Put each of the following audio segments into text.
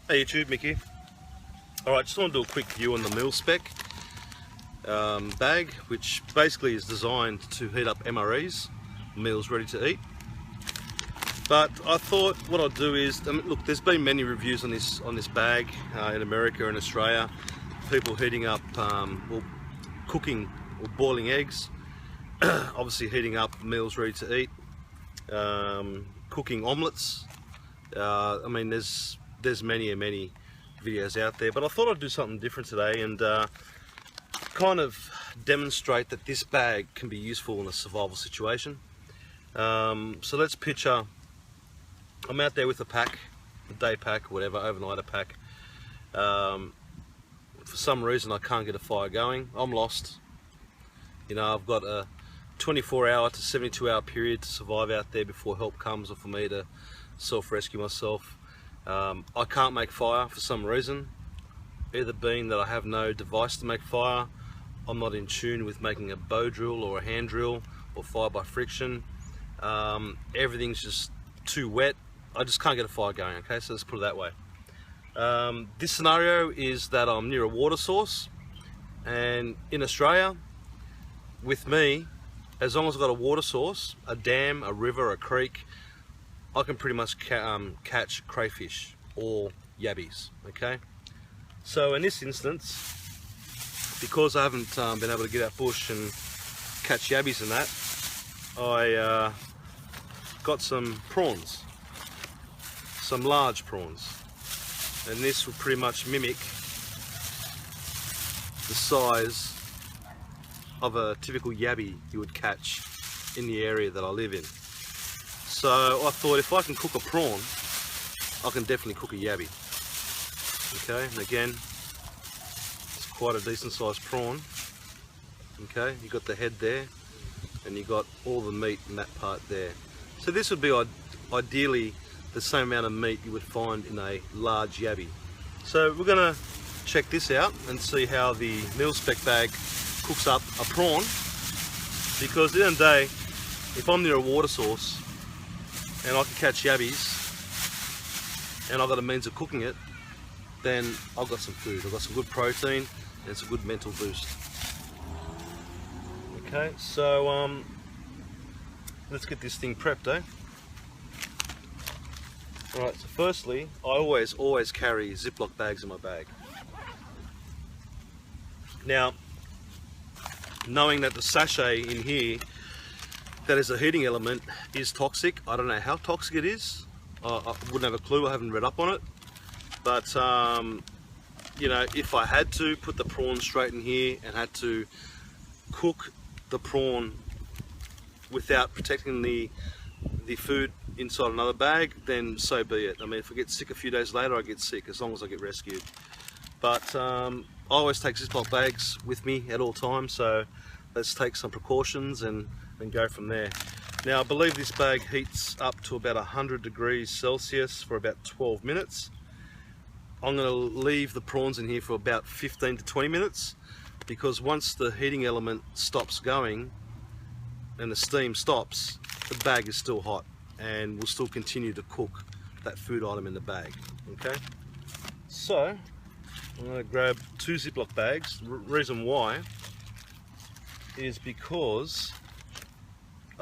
Hey YouTube, Mickey. Alright, just want to do a quick view on the meal spec bag, which basically is designed to heat up MREs, meals ready to eat. But I thought what I'll do is, look, there's been many reviews on this bag in America and Australia. People heating up, or cooking or boiling eggs, obviously heating up meals ready to eat, cooking omelettes. I mean, there's many and many videos out there, but I thought I'd do something different today and kind of demonstrate that this bag can be useful in a survival situation. So let's picture I'm out there with a pack, a day pack, whatever, overnighter pack. For some reason I can't get a fire going. I'm lost. You know, I've got a 24-hour to 72-hour period to survive out there before help comes, or for me to self-rescue myself. I can't make fire for some reason, either being that I have no device to make fire, I'm not in tune with making a bow drill or a hand drill or fire by friction. Everything's just too wet. I just can't get a fire going, okay, so let's put it that way. This scenario is that I'm near a water source, and in Australia, with me, as long as I've got a water source, a dam, a river, a creek, I can pretty much catch crayfish or yabbies, okay? So in this instance, because I haven't been able to get out bush and catch yabbies and that, I got some prawns, some large prawns, and this will pretty much mimic the size of a typical yabby you would catch in the area that I live in. So I thought if I can cook a prawn, I can definitely cook a yabby. Okay, and again, it's quite a decent sized prawn. Okay, you got the head there, and you got all the meat in that part there. So this would be ideally the same amount of meat you would find in a large yabby. So we're gonna check this out and see how the meal spec bag cooks up a prawn, because at the end of the day, if I'm near a water source and I can catch yabbies and I've got a means of cooking it, then I've got some food, I've got some good protein and it's a good mental boost. Okay, so let's get this thing prepped, eh? Alright, so firstly, I always carry Ziploc bags in my bag. Now, knowing that the sachet in here that is a heating element is toxic, I don't know how toxic it is. I wouldn't have a clue, I haven't read up on it. But, you know, if I had to put the prawn straight in here and had to cook the prawn without protecting the food inside another bag, then so be it. I mean, if I get sick a few days later, I get sick, as long as I get rescued. But I always take Ziploc bags with me at all times, so let's take some precautions and go from there. Now, I believe this bag heats up to about 100 degrees Celsius for about 12 minutes. I'm going to leave the prawns in here for about 15 to 20 minutes, because once the heating element stops going and the steam stops, the bag is still hot and will still continue to cook that food item in the bag. Okay, so I'm going to grab 2 Ziploc bags. Reason why is because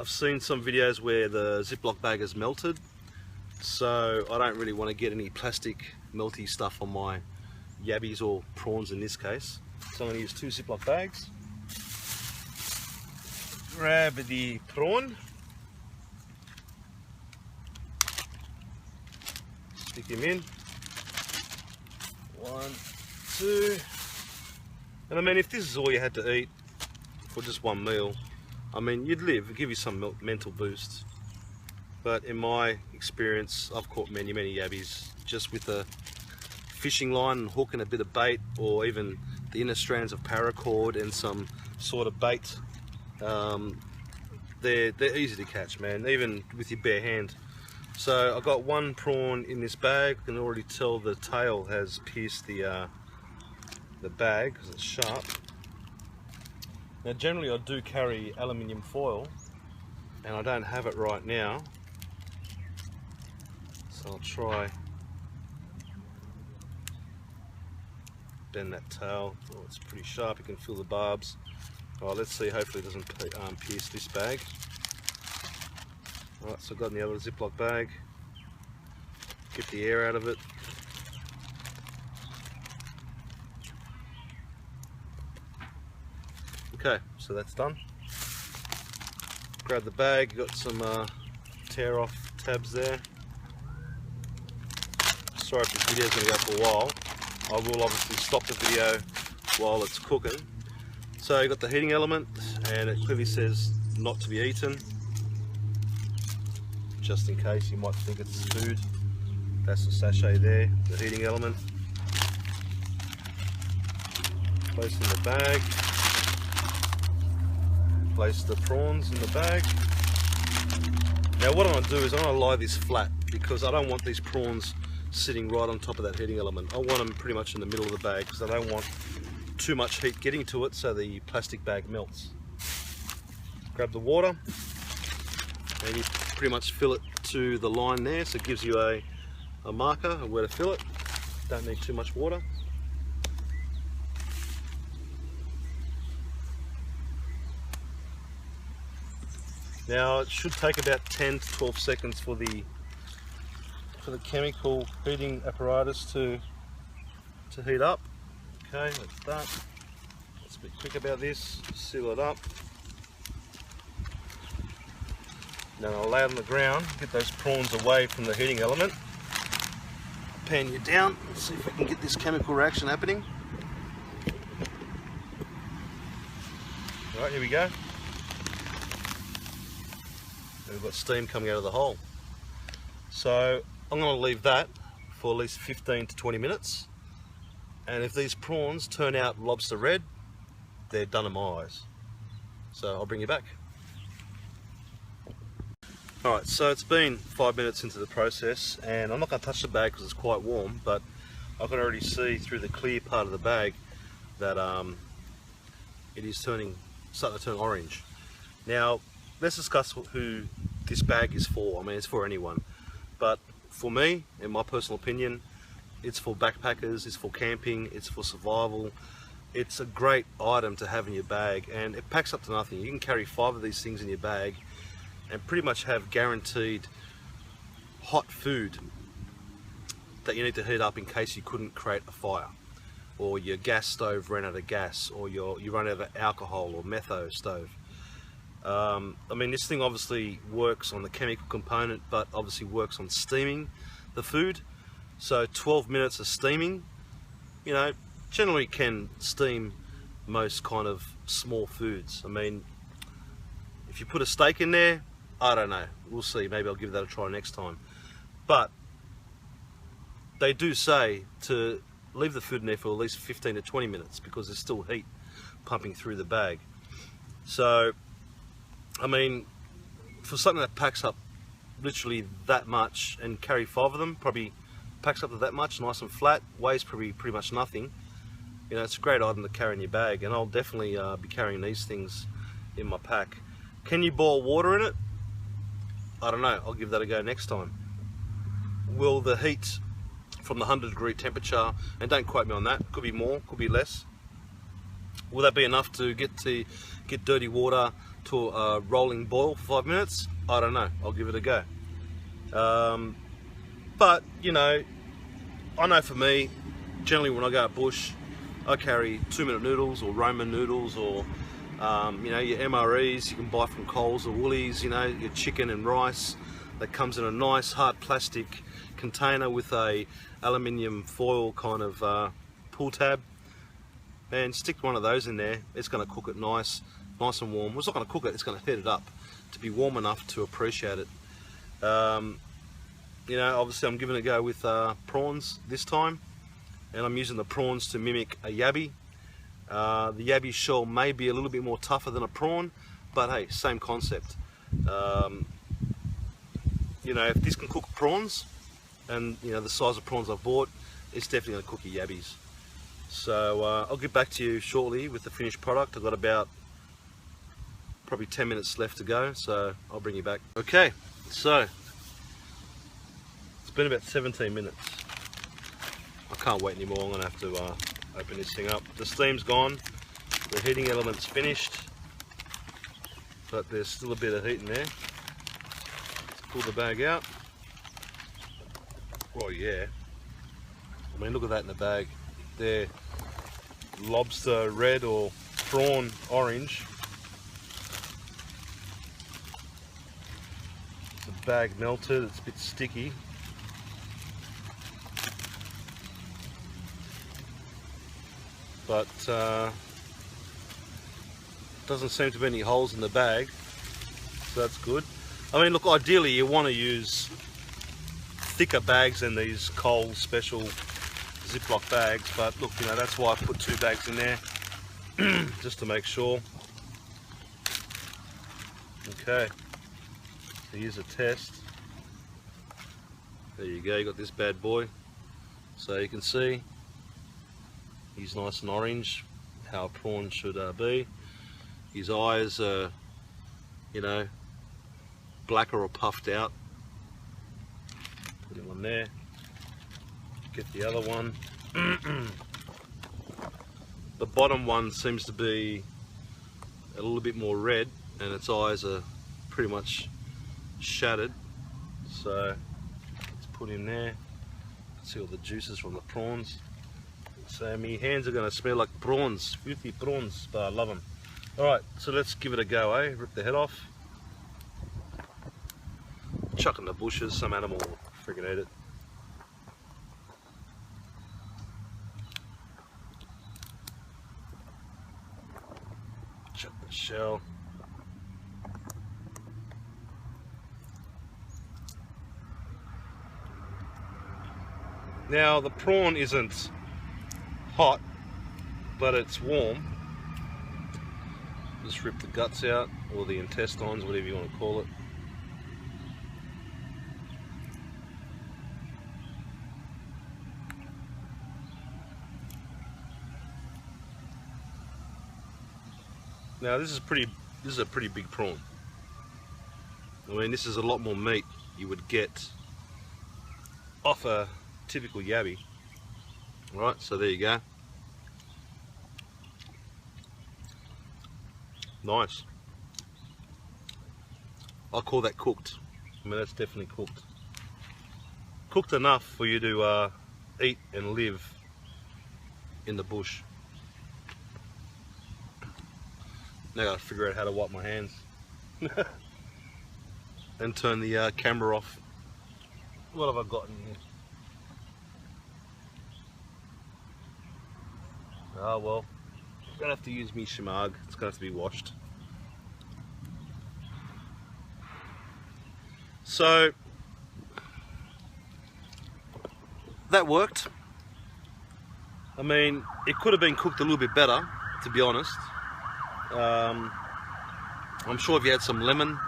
I've seen some videos where the Ziploc bag is melted, so I don't really want to get any plastic melty stuff on my yabbies or prawns in this case. So I'm going to use 2 Ziploc bags. Grab the prawn, stick him in, 1, 2, and I mean, if this is all you had to eat for just one meal, I mean, you'd live, it'd give you some mental boost. But in my experience, I've caught many yabbies just with a fishing line and hook and a bit of bait, or even the inner strands of paracord and some sort of bait. They're easy to catch, man, even with your bare hand. So I've got 1 prawn in this bag. You can already tell the tail has pierced the bag because it's sharp. Now, generally I do carry aluminium foil, and I don't have it right now, so I'll try bend that tail. Oh, it's pretty sharp, you can feel the barbs. Alright, let's see, hopefully it doesn't pierce this bag. Alright, so I've got in the other Ziploc bag. Get the air out of it. Okay, so that's done. Grab the bag, got some tear off tabs there. Sorry if this video is going to go for a while. I will obviously stop the video while it's cooking. So you've got the heating element, and it clearly says not to be eaten. Just in case you might think it's food. That's the sachet there, the heating element. Place in the bag. Place the prawns in the bag. Now what I'm going to do is I'm going to lie this flat, because I don't want these prawns sitting right on top of that heating element. I want them pretty much in the middle of the bag, because I don't want too much heat getting to it so the plastic bag melts. Grab the water and you pretty much fill it to the line there, so it gives you a marker of where to fill it. Don't need too much water. Now it should take about 10 to 12 seconds for the chemical heating apparatus to heat up. Okay, that's that. Let's be quick about this. Seal it up. Now I'll lay it on the ground, get those prawns away from the heating element. Pan you down, let's see if we can get this chemical reaction happening. Alright, here we go. We've got steam coming out of the hole. So I'm going to leave that for at least 15 to 20 minutes. And if these prawns turn out lobster red, they're done in my eyes. So I'll bring you back. Alright, so it's been 5 minutes into the process, and I'm not going to touch the bag because it's quite warm, but I can already see through the clear part of the bag that it is starting to turn orange. Now let's discuss who this bag is for. I mean, it's for anyone, but for me, in my personal opinion, it's for backpackers, it's for camping, it's for survival. It's a great item to have in your bag, and it packs up to nothing. You can carry 5 of these things in your bag and pretty much have guaranteed hot food that you need to heat up in case you couldn't create a fire, or your gas stove ran out of gas, or you run out of alcohol or metho stove. I mean, this thing obviously works on the chemical component, but obviously works on steaming the food. So 12 minutes of steaming, you know, generally can steam most kind of small foods. I mean, if you put a steak in there, I don't know, we'll see, maybe I'll give that a try next time. But they do say to leave the food in there for at least 15 to 20 minutes because there's still heat pumping through the bag. So I mean, for something that packs up literally that much and carry 5 of them, probably packs up to that much, nice and flat, weighs probably pretty much nothing. You know, it's a great item to carry in your bag, and I'll definitely be carrying these things in my pack. Can you boil water in it? I don't know, I'll give that a go next time. Will the heat from the 100-degree temperature, and don't quote me on that, could be more, could be less, will that be enough to get dirty water to a rolling boil for 5 minutes? I don't know, I'll give it a go. But you know, I know for me, generally when I go out bush, I carry 2-minute noodles or Roman noodles, or you know, your MREs you can buy from Coles or Woolies, you know, your chicken and rice that comes in a nice hard plastic container with a aluminium foil kind of pull tab. And stick one of those in there, it's going to cook it nice and warm. Well, it's not going to cook it, it's going to heat it up to be warm enough to appreciate it. You know, obviously I'm giving it a go with prawns this time, and I'm using the prawns to mimic a yabby. The yabby shell may be a little bit more tougher than a prawn, but hey, same concept. You know, if this can cook prawns, and you know the size of prawns I've bought, it's definitely going to cook your yabbies. So I'll get back to you shortly with the finished product. I've got about probably 10 minutes left to go, so I'll bring you back. Okay, so it's been about 17 minutes. I can't wait anymore. I'm going to have to Open this thing up. The steam's gone, the heating element's finished, but there's still a bit of heat in there. Let's pull the bag out. Oh yeah, I mean look at that in the bag there, lobster red or prawn orange. The bag melted, it's a bit sticky. But doesn't seem to be any holes in the bag, so that's good. I mean look, ideally you want to use thicker bags than these Coles special Ziploc bags, but look, you know, that's why I put 2 bags in there just to make sure. Okay, here's a test. There you go, you got this bad boy. So you can see he's nice and orange, how a prawn should be. His eyes are, you know, blacker or puffed out. Put him on there. Get the other one. The bottom one seems to be a little bit more red, and its eyes are pretty much shattered. So let's put him there. See all the juices from the prawns. So my hands are going to smell like prawns, filthy prawns, but I love them. Alright, so let's give it a go, eh? Rip the head off. Chuck in the bushes, some animal will freaking eat it. Chuck the shell. Now the prawn isn't hot, but it's warm. Just rip the guts out, or the intestines, whatever you want to call it. Now this is a pretty big prawn. I mean, this is a lot more meat you would get off a typical yabby. Right, so there you go. Nice. I call that cooked. I mean, that's definitely cooked. Cooked enough for you to eat and live in the bush. Now I gotta figure out how to wipe my hands and turn the camera off. What have I got in here? Oh well, I'm gonna have to use me shemag. It's gonna have to be washed. So that worked. I mean, it could have been cooked a little bit better, to be honest. I'm sure if you had some lemon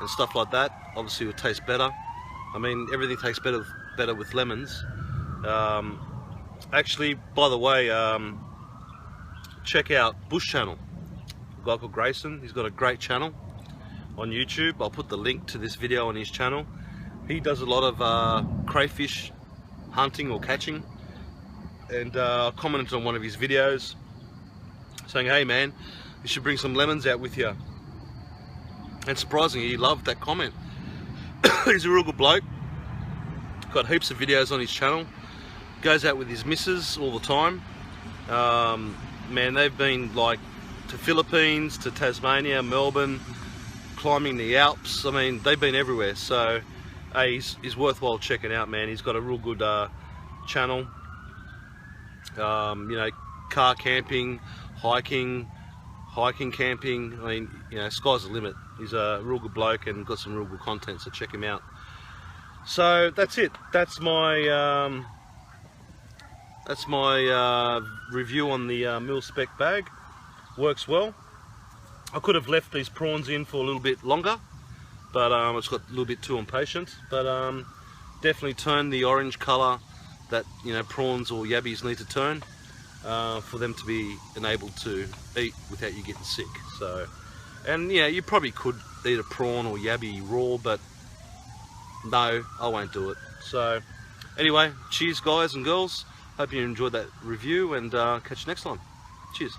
and stuff like that, obviously it would taste better. I mean, everything tastes better with lemons. Actually, by the way, check out Bush Channel. A guy called Grayson, he's got a great channel on YouTube. I'll put the link to this video on his channel. He does a lot of crayfish hunting or catching, and I commented on one of his videos saying, hey man, you should bring some lemons out with you. And surprisingly, he loved that comment. He's a real good bloke. Got heaps of videos on his channel. Goes out with his missus all the time. Man, they've been like to Philippines, to Tasmania, Melbourne, climbing the Alps. I mean, they've been everywhere. So he's worthwhile checking out, man. He's got a real good channel. You know, car camping, hiking, camping. I mean, you know, sky's the limit. He's a real good bloke and got some real good content, so check him out. So that's it. That's my review on the mil-spec bag. Works well. I could have left these prawns in for a little bit longer, but I just got a little bit too impatient. But definitely turn the orange colour that, you know, prawns or yabbies need to turn for them to be enabled to eat without you getting sick. So, and yeah, you probably could eat a prawn or yabby raw, but no, I won't do it. So anyway, cheers guys and girls. Hope you enjoyed that review, and catch you next time. Cheers.